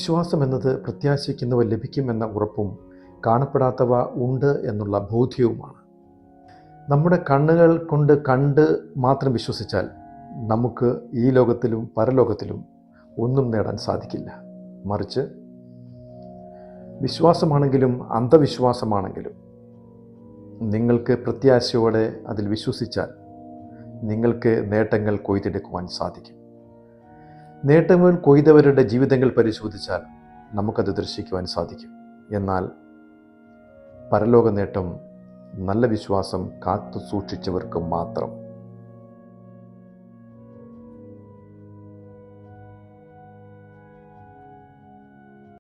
വിശ്വാസം എന്നത് പ്രത്യാശിക്കുന്നവ ലഭിക്കുമെന്ന ഉറപ്പും കാണപ്പെടാത്തവ ഉണ്ട് എന്നുള്ള ബോധ്യവുമാണ്. നമ്മുടെ കണ്ണുകൾ കൊണ്ട് കണ്ട് മാത്രം വിശ്വസിച്ചാൽ നമുക്ക് ഈ ലോകത്തിലും പരലോകത്തിലും ഒന്നും നേടാൻ സാധിക്കില്ല. മറിച്ച് വിശ്വാസമാണെങ്കിലും അന്ധവിശ്വാസമാണെങ്കിലും നിങ്ങൾക്ക് പ്രത്യാശയോടെ അതിൽ വിശ്വസിച്ചാൽ നിങ്ങൾക്ക് നേട്ടങ്ങൾ കൊയ്തെടുക്കുവാൻ സാധിക്കും. നേട്ടങ്ങൾ കൊയ്തവരുടെ ജീവിതങ്ങൾ പരിശോധിച്ചാൽ നമുക്കത് ദർശിക്കുവാൻ സാധിക്കും. എന്നാൽ പരലോക നേട്ടം നല്ല വിശ്വാസം കാത്തു സൂക്ഷിച്ചവർക്ക് മാത്രം.